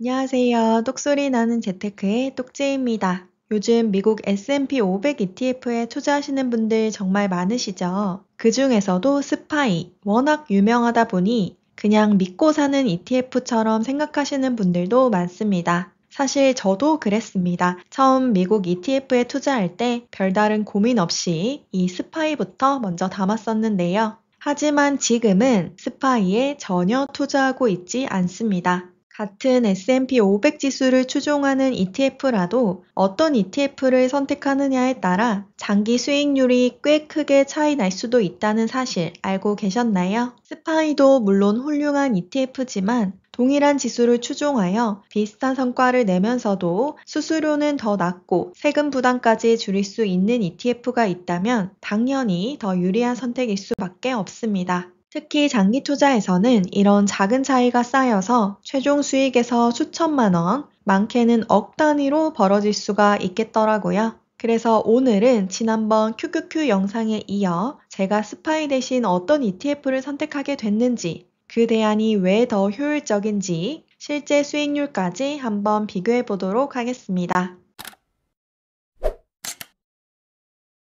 안녕하세요. 똑소리 나는 재테크의 똑재입니다. 요즘 미국 S&P 500 ETF에 투자하시는 분들 정말 많으시죠? 그 중에서도 스파이, 워낙 유명하다 보니 그냥 믿고 사는 ETF처럼 생각하시는 분들도 많습니다. 사실 저도 그랬습니다. 처음 미국 ETF에 투자할 때 별다른 고민 없이 이 스파이부터 먼저 담았었는데요. 하지만 지금은 스파이에 전혀 투자하고 있지 않습니다. 같은 S&P 500 지수를 추종하는 ETF라도 어떤 ETF를 선택하느냐에 따라 장기 수익률이 꽤 크게 차이 날 수도 있다는 사실 알고 계셨나요? 스파이도 물론 훌륭한 ETF지만 동일한 지수를 추종하여 비슷한 성과를 내면서도 수수료는 더 낮고 세금 부담까지 줄일 수 있는 ETF가 있다면 당연히 더 유리한 선택일 수밖에 없습니다. 특히 장기 투자에서는 이런 작은 차이가 쌓여서 최종 수익에서 수천만 원, 많게는 억 단위로 벌어질 수가 있겠더라고요. 그래서 오늘은 지난번 QQQ 영상에 이어 제가 스파이 대신 어떤 ETF를 선택하게 됐는지, 그 대안이 왜 더 효율적인지, 실제 수익률까지 한번 비교해 보도록 하겠습니다.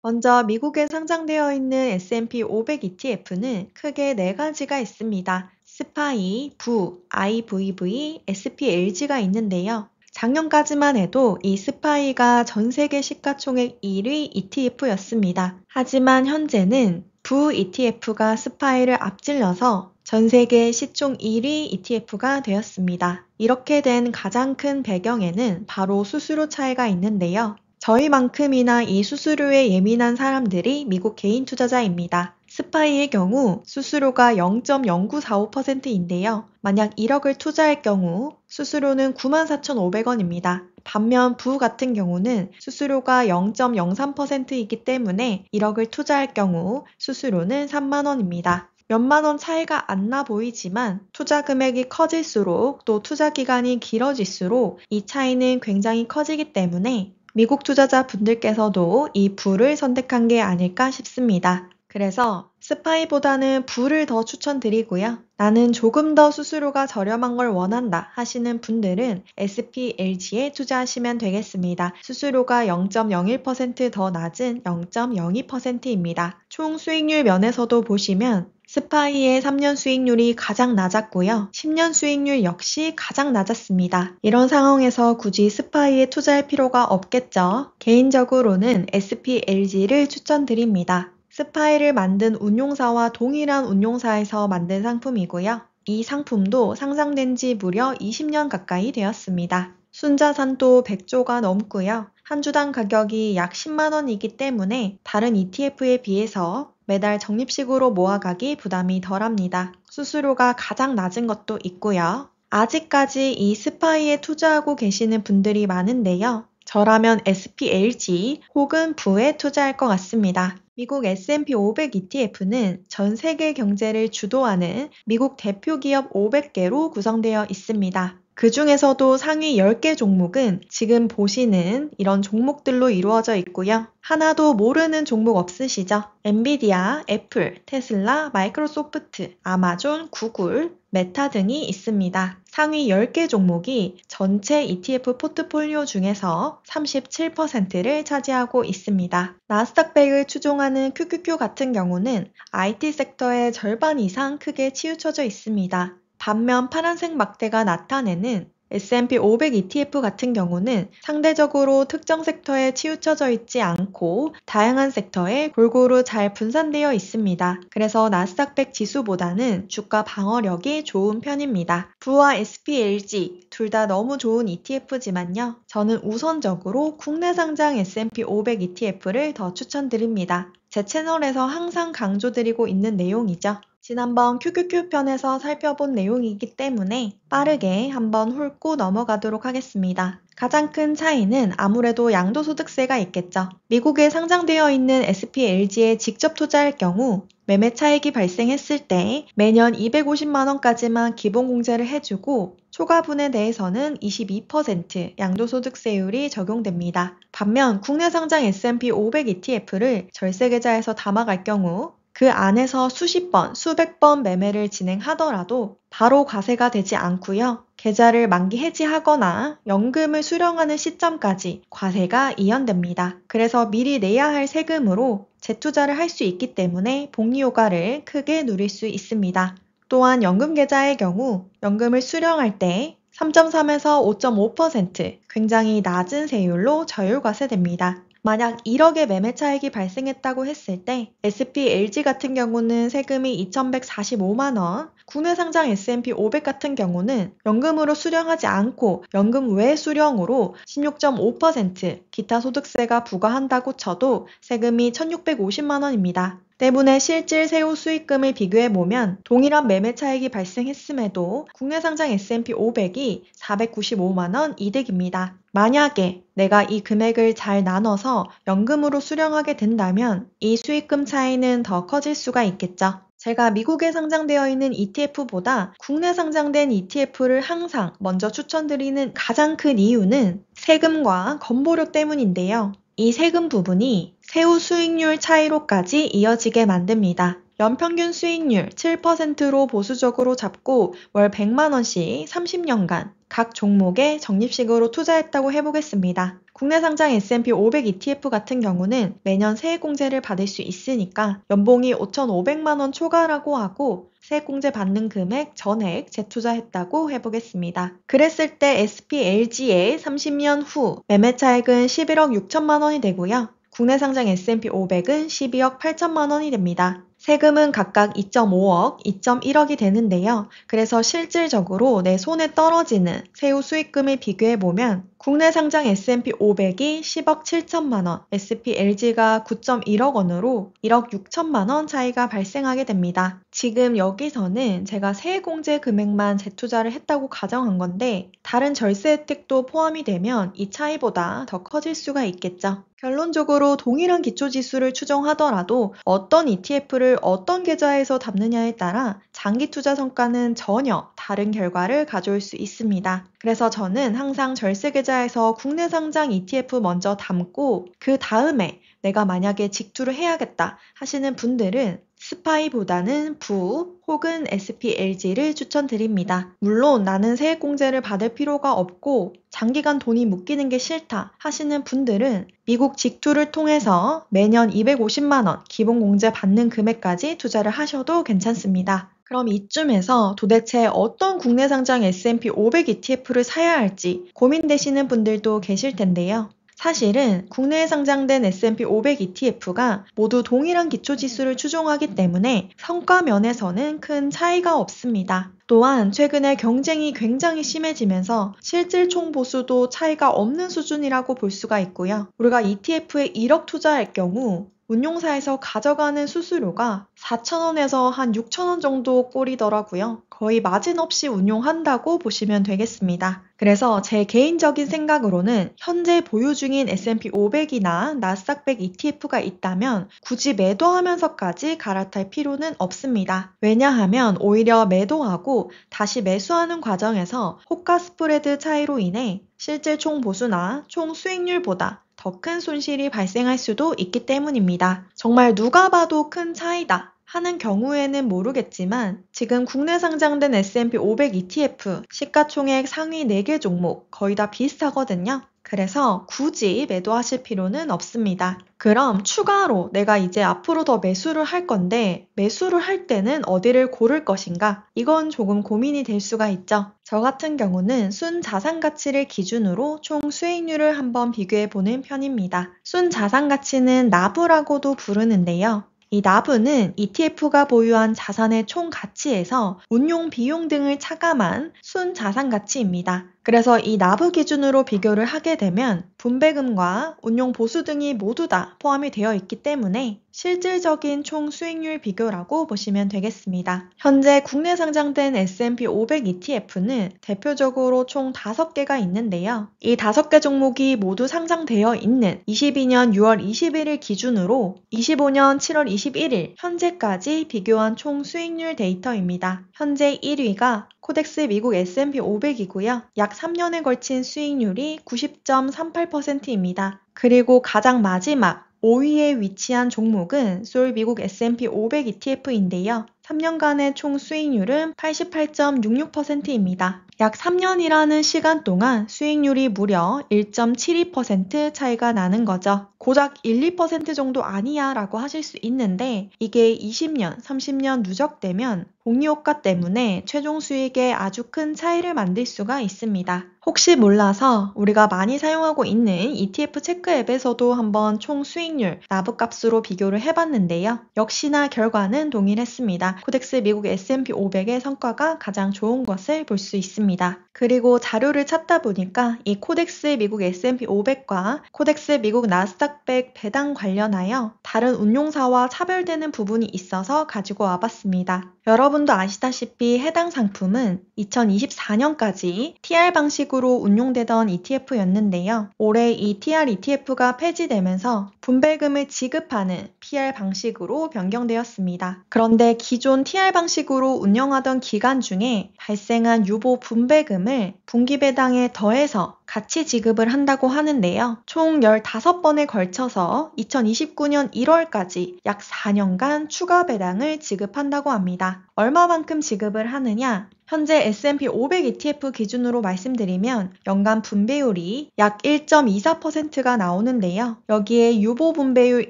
먼저 미국에 상장되어 있는 S&P 500 ETF는 크게 네 가지가 있습니다. 스파이, 부, IVV, SPLG가 있는데요. 작년까지만 해도 이 스파이가 전 세계 시가총액 1위 ETF였습니다. 하지만 현재는 부 ETF가 스파이를 앞질러서 전 세계 시총 1위 ETF가 되었습니다. 이렇게 된 가장 큰 배경에는 바로 수수료 차이가 있는데요. 저희만큼이나 이 수수료에 예민한 사람들이 미국 개인 투자자입니다. 스파이의 경우 수수료가 0.0945%인데요. 만약 1억을 투자할 경우 수수료는 94,500원입니다. 반면 부 같은 경우는 수수료가 0.03%이기 때문에 1억을 투자할 경우 수수료는 3만 원입니다. 몇만 원 차이가 안 나 보이지만 투자 금액이 커질수록 또 투자 기간이 길어질수록 이 차이는 굉장히 커지기 때문에 미국 투자자 분들께서도 이 부를 선택한 게 아닐까 싶습니다. 그래서 스파이보다는 부를 더 추천드리고요. 나는 조금 더 수수료가 저렴한 걸 원한다 하시는 분들은 SPLG에 투자하시면 되겠습니다. 수수료가 0.01%더 낮은 0.02%입니다. 총 수익률 면에서도 보시면 스파이의 3년 수익률이 가장 낮았고요. 10년 수익률 역시 가장 낮았습니다. 이런 상황에서 굳이 스파이에 투자할 필요가 없겠죠. 개인적으로는 SPLG를 추천드립니다. 스파이를 만든 운용사와 동일한 운용사에서 만든 상품이고요. 이 상품도 상장된 지 무려 20년 가까이 되었습니다. 순자산도 100조가 넘고요. 한 주당 가격이 약 10만 원이기 때문에 다른 ETF에 비해서 매달 적립식으로 모아가기 부담이 덜합니다. 수수료가 가장 낮은 것도 있고요. 아직까지 이 스파이에 투자하고 계시는 분들이 많은데요. 저라면 SPLG 혹은 부에 투자할 것 같습니다. 미국 S&P 500 ETF는 전 세계 경제를 주도하는 미국 대표 기업 500개로 구성되어 있습니다. 그 중에서도 상위 10개 종목은 지금 보시는 이런 종목들로 이루어져 있고요. 하나도 모르는 종목 없으시죠? 엔비디아, 애플, 테슬라, 마이크로소프트, 아마존, 구글, 메타 등이 있습니다. 상위 10개 종목이 전체 ETF 포트폴리오 중에서 37%를 차지하고 있습니다. 나스닥100을 추종하는 QQQ 같은 경우는 IT 섹터의 절반 이상 크게 치우쳐져 있습니다. 반면 파란색 막대가 나타내는 S&P 500 ETF 같은 경우는 상대적으로 특정 섹터에 치우쳐져 있지 않고 다양한 섹터에 골고루 잘 분산되어 있습니다. 그래서 나스닥 100 지수보다는 주가 방어력이 좋은 편입니다. 부와 SPLG 둘 다 너무 좋은 ETF지만요. 저는 우선적으로 국내 상장 S&P 500 ETF를 더 추천드립니다. 제 채널에서 항상 강조드리고 있는 내용이죠. 지난번 QQQ 편에서 살펴본 내용이기 때문에 빠르게 한번 훑고 넘어가도록 하겠습니다. 가장 큰 차이는 아무래도 양도소득세가 있겠죠. 미국에 상장되어 있는 SPLG에 직접 투자할 경우 매매 차익이 발생했을 때 매년 250만 원까지만 기본 공제를 해주고 초과분에 대해서는 22% 양도소득세율이 적용됩니다. 반면 국내 상장 S&P 500 ETF를 절세 계좌에서 담아갈 경우 그 안에서 수십 번, 수백 번 매매를 진행하더라도 바로 과세가 되지 않고요. 계좌를 만기 해지하거나 연금을 수령하는 시점까지 과세가 이연됩니다. 그래서 미리 내야 할 세금으로 재투자를 할 수 있기 때문에 복리 효과를 크게 누릴 수 있습니다. 또한 연금계좌의 경우 연금을 수령할 때 3.3에서 5.5% 굉장히 낮은 세율로 저율과세됩니다. 만약 1억의 매매 차익이 발생했다고 했을 때 SPLG 같은 경우는 세금이 2,145만 원, 국내 상장 S&P 500 같은 경우는 연금으로 수령하지 않고 연금 외 수령으로 16.5% 기타 소득세가 부과한다고 쳐도 세금이 1,650만 원입니다. 때문에 실질 세후 수익금을 비교해보면 동일한 매매 차익이 발생했음에도 국내 상장 S&P 500이 495만 원 이득입니다. 만약에 내가 이 금액을 잘 나눠서 연금으로 수령하게 된다면 이 수익금 차이는 더 커질 수가 있겠죠. 제가 미국에 상장되어 있는 ETF보다 국내 상장된 ETF를 항상 먼저 추천드리는 가장 큰 이유는 세금과 건보료 때문인데요. 이 세금 부분이 세후 수익률 차이로까지 이어지게 만듭니다. 연평균 수익률 7%로 보수적으로 잡고 월 100만 원씩 30년간 각 종목에 적립식으로 투자했다고 해보겠습니다. 국내 상장 S&P 500 ETF 같은 경우는 매년 세액공제를 받을 수 있으니까 연봉이 5,500만 원 초과라고 하고 세액공제 받는 금액 전액 재투자했다고 해보겠습니다. 그랬을 때 SPLG의 30년 후 매매 차익은 11억 6천만 원이 되고요. 국내 상장 S&P 500은 12억 8천만 원이 됩니다. 세금은 각각 2.5억, 2.1억이 되는데요. 그래서 실질적으로 내 손에 떨어지는 세후 수익금을 비교해보면 국내 상장 S&P 500이 10억 7천만 원, SPLG가 9.1억 원으로 1억 6천만 원 차이가 발생하게 됩니다. 지금 여기서는 제가 세액공제 금액만 재투자를 했다고 가정한 건데 다른 절세 혜택도 포함이 되면 이 차이보다 더 커질 수가 있겠죠. 결론적으로 동일한 기초지수를 추정하더라도 어떤 ETF를 어떤 계좌에서 담느냐에 따라 장기 투자 성과는 전혀 다른 결과를 가져올 수 있습니다. 그래서 저는 항상 절세 계좌에서 국내 상장 ETF 먼저 담고 그 다음에 내가 만약에 직투를 해야겠다 하시는 분들은 스파이보다는 부 혹은 SPLG를 추천드립니다. 물론 나는 세액공제를 받을 필요가 없고 장기간 돈이 묶이는 게 싫다 하시는 분들은 미국 직투를 통해서 매년 250만 원 기본공제 받는 금액까지 투자를 하셔도 괜찮습니다. 그럼 이쯤에서 도대체 어떤 국내 상장 S&P 500 ETF를 사야 할지 고민되시는 분들도 계실 텐데요. 사실은 국내에 상장된 S&P 500 ETF가 모두 동일한 기초지수를 추종하기 때문에 성과 면에서는 큰 차이가 없습니다. 또한 최근에 경쟁이 굉장히 심해지면서 실질 총보수도 차이가 없는 수준이라고 볼 수가 있고요. 우리가 ETF에 1억 투자할 경우 운용사에서 가져가는 수수료가 4,000원에서 한 6,000원 정도 꼴이더라고요. 거의 마진 없이 운용한다고 보시면 되겠습니다. 그래서 제 개인적인 생각으로는 현재 보유 중인 S&P 500이나 나스닥 100 ETF가 있다면 굳이 매도하면서까지 갈아탈 필요는 없습니다. 왜냐하면 오히려 매도하고 다시 매수하는 과정에서 호가 스프레드 차이로 인해 실질 총 보수나 총 수익률보다 더 큰 손실이 발생할 수도 있기 때문입니다. 정말 누가 봐도 큰 차이다 하는 경우에는 모르겠지만 지금 국내 상장된 S&P 500 ETF 시가총액 상위 4개 종목 거의 다 비슷하거든요. 그래서 굳이 매도하실 필요는 없습니다. 그럼 추가로 내가 이제 앞으로 더 매수를 할 건데 매수를 할 때는 어디를 고를 것인가? 이건 조금 고민이 될 수가 있죠. 저 같은 경우는 순자산가치를 기준으로 총 수익률을 한번 비교해 보는 편입니다. 순자산가치는 나브라고도 부르는데요. 이 나브는 ETF가 보유한 자산의 총 가치에서 운용 비용 등을 차감한 순자산 가치입니다. 그래서 이 나브 기준으로 비교를 하게 되면 분배금과 운용 보수 등이 모두 다 포함이 되어 있기 때문에 실질적인 총 수익률 비교라고 보시면 되겠습니다. 현재 국내 상장된 S&P 500 ETF는 대표적으로 총 5개가 있는데요. 이 5개 종목이 모두 상장되어 있는 22년 6월 21일 기준으로 25년 7월 21일 현재까지 비교한 총 수익률 데이터입니다. 현재 1위가 코덱스 미국 S&P 500이고요. 약 3년에 걸친 수익률이 90.38%입니다. 그리고 가장 마지막 5위에 위치한 종목은 솔 미국 S&P 500 ETF인데요. 3년간의 총 수익률은 88.66%입니다. 약 3년이라는 시간 동안 수익률이 무려 1.72% 차이가 나는 거죠. 고작 1, 2% 정도 아니야 라고 하실 수 있는데 이게 20년, 30년 누적되면 복리효과 때문에 최종 수익에 아주 큰 차이를 만들 수가 있습니다. 혹시 몰라서 우리가 많이 사용하고 있는 ETF 체크 앱에서도 한번 총 수익률, 나부값으로 비교를 해봤는데요. 역시나 결과는 동일했습니다. 코덱스 미국 S&P 500의 성과가 가장 좋은 것을 볼 수 있습니다. 그리고 자료를 찾다 보니까 이 코덱스 미국 S&P 500과 코덱스 미국 나스닥 100 배당 관련하여 다른 운용사와 차별되는 부분이 있어서 가지고 와봤습니다. 여러분도 아시다시피 해당 상품은 2024년까지 TR 방식으로 운용되던 ETF였는데요. 올해 이 TR ETF가 폐지되면서 분배금을 지급하는 PR 방식으로 변경되었습니다. 그런데 기존 TR 방식으로 운영하던 기간 중에 발생한 유보 분배금을 분기 배당에 더해서 같이 지급을 한다고 하는데요. 총 15번에 걸쳐서 2029년 1월까지 약 4년간 추가 배당을 지급한다고 합니다. 얼마만큼 지급을 하느냐? 현재 S&P 500 ETF 기준으로 말씀드리면 연간 분배율이 약 1.24%가 나오는데요. 여기에 유보 분배율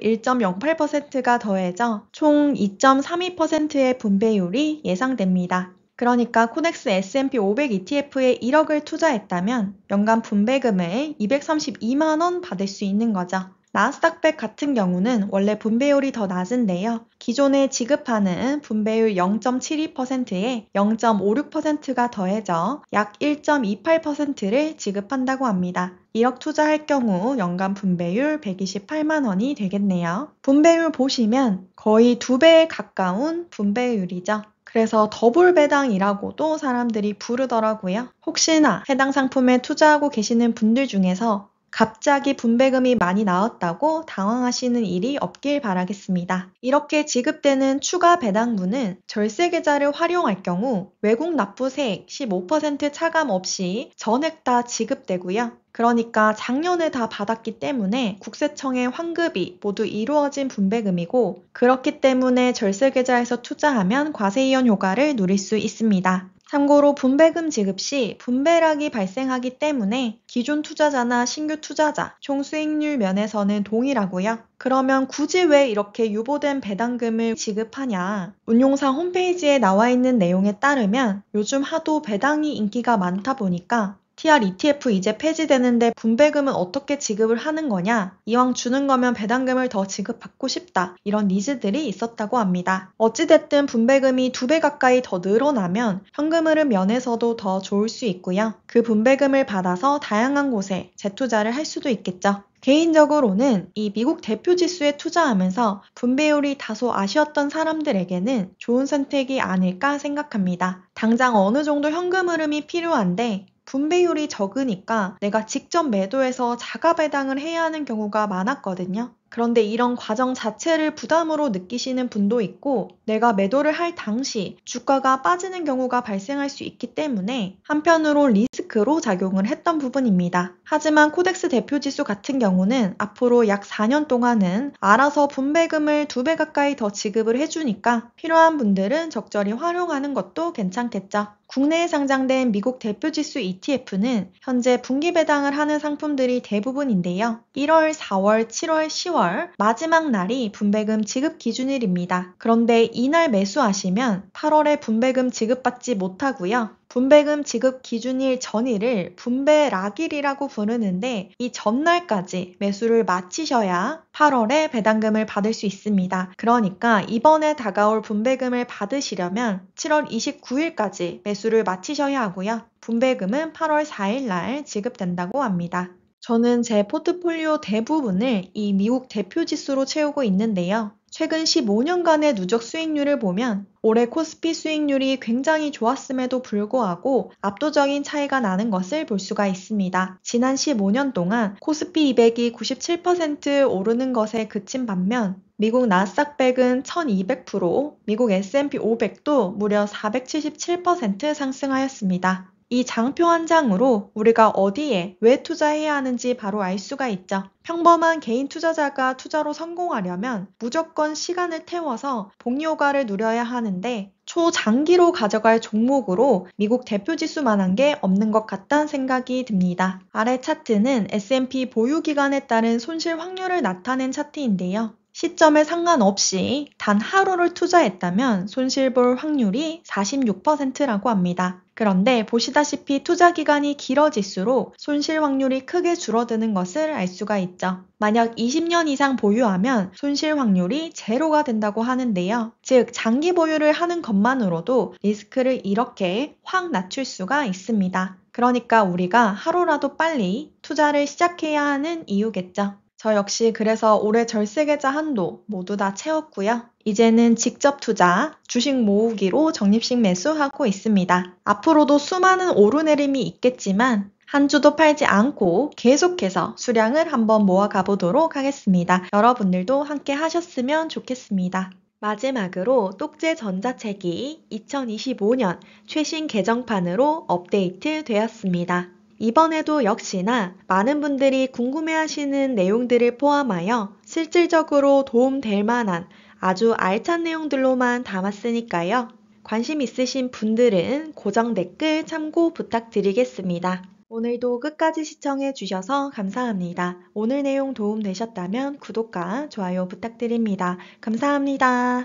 1.08%가 더해져 총 2.32%의 분배율이 예상됩니다. 그러니까 코덱스 S&P 500 ETF에 1억을 투자했다면 연간 분배금을 232만 원 받을 수 있는 거죠. 나스닥 100 같은 경우는 원래 분배율이 더 낮은데요. 기존에 지급하는 분배율 0.72%에 0.56%가 더해져 약 1.28%를 지급한다고 합니다. 1억 투자할 경우 연간 분배율 128만 원이 되겠네요. 분배율 보시면 거의 2배에 가까운 분배율이죠. 그래서 더블 배당이라고도 사람들이 부르더라고요. 혹시나 해당 상품에 투자하고 계시는 분들 중에서 갑자기 분배금이 많이 나왔다고 당황하시는 일이 없길 바라겠습니다. 이렇게 지급되는 추가 배당분은 절세계좌를 활용할 경우 외국 납부세액 15% 차감 없이 전액 다 지급되고요. 그러니까 작년에 다 받았기 때문에 국세청의 환급이 모두 이루어진 분배금이고 그렇기 때문에 절세계좌에서 투자하면 과세이연 효과를 누릴 수 있습니다. 참고로 분배금 지급 시 분배락이 발생하기 때문에 기존 투자자나 신규 투자자 총 수익률 면에서는 동일하고요. 그러면 굳이 왜 이렇게 유보된 배당금을 지급하냐? 운용사 홈페이지에 나와 있는 내용에 따르면 요즘 하도 배당이 인기가 많다 보니까 TR ETF 이제 폐지되는데 분배금은 어떻게 지급을 하는 거냐? 이왕 주는 거면 배당금을 더 지급받고 싶다. 이런 니즈들이 있었다고 합니다. 어찌됐든 분배금이 2배 가까이 더 늘어나면 현금 흐름 면에서도 더 좋을 수 있고요. 그 분배금을 받아서 다양한 곳에 재투자를 할 수도 있겠죠. 개인적으로는 이 미국 대표 지수에 투자하면서 분배율이 다소 아쉬웠던 사람들에게는 좋은 선택이 아닐까 생각합니다. 당장 어느 정도 현금 흐름이 필요한데 분배율이 적으니까 내가 직접 매도해서 자가 배당을 해야 하는 경우가 많았거든요. 그런데 이런 과정 자체를 부담으로 느끼시는 분도 있고 내가 매도를 할 당시 주가가 빠지는 경우가 발생할 수 있기 때문에 한편으로 리스크로 작용을 했던 부분입니다. 하지만 코덱스 대표지수 같은 경우는 앞으로 약 4년 동안은 알아서 분배금을 2배 가까이 더 지급을 해주니까 필요한 분들은 적절히 활용하는 것도 괜찮겠죠. 국내에 상장된 미국 대표지수 ETF는 현재 분기 배당을 하는 상품들이 대부분인데요. 1월, 4월, 7월, 10월 마지막 날이 분배금 지급 기준일입니다. 그런데 이날 매수하시면 8월에 분배금 지급받지 못하고요. 분배금 지급 기준일 전일을 분배락일이라고 부르는데 이 전날까지 매수를 마치셔야 8월에 배당금을 받을 수 있습니다. 그러니까 이번에 다가올 분배금을 받으시려면 7월 29일까지 매수를 마치셔야 하고요. 분배금은 8월 4일 날 지급된다고 합니다. 저는 제 포트폴리오 대부분을 이 미국 대표 지수로 채우고 있는데요. 최근 15년간의 누적 수익률을 보면 올해 코스피 수익률이 굉장히 좋았음에도 불구하고 압도적인 차이가 나는 것을 볼 수가 있습니다. 지난 15년 동안 코스피 200이 97% 오르는 것에 그친 반면 미국 나스닥 100은 1200%, 미국 S&P 500도 무려 477% 상승하였습니다. 이 장표 한 장으로 우리가 어디에 왜 투자해야 하는지 바로 알 수가 있죠. 평범한 개인 투자자가 투자로 성공하려면 무조건 시간을 태워서 복리효과를 누려야 하는데 초장기로 가져갈 종목으로 미국 대표지수만한 게 없는 것 같다는 생각이 듭니다. 아래 차트는 S&P 보유기간에 따른 손실 확률을 나타낸 차트인데요. 시점에 상관없이 단 하루를 투자했다면 손실 볼 확률이 46%라고 합니다. 그런데 보시다시피 투자 기간이 길어질수록 손실 확률이 크게 줄어드는 것을 알 수가 있죠. 만약 20년 이상 보유하면 손실 확률이 제로가 된다고 하는데요. 즉 장기 보유를 하는 것만으로도 리스크를 이렇게 확 낮출 수가 있습니다. 그러니까 우리가 하루라도 빨리 투자를 시작해야 하는 이유겠죠. 저 역시 그래서 올해 절세계좌 한도 모두 다 채웠고요. 이제는 직접 투자, 주식 모으기로 적립식 매수하고 있습니다. 앞으로도 수많은 오르내림이 있겠지만 한 주도 팔지 않고 계속해서 수량을 한번 모아가 보도록 하겠습니다. 여러분들도 함께 하셨으면 좋겠습니다. 마지막으로 똑재 전자책이 2025년 최신 개정판으로 업데이트 되었습니다. 이번에도 역시나 많은 분들이 궁금해하시는 내용들을 포함하여 실질적으로 도움될 만한 아주 알찬 내용들로만 담았으니까요. 관심 있으신 분들은 고정 댓글 참고 부탁드리겠습니다. 오늘도 끝까지 시청해 주셔서 감사합니다. 오늘 내용 도움 되셨다면 구독과 좋아요 부탁드립니다. 감사합니다.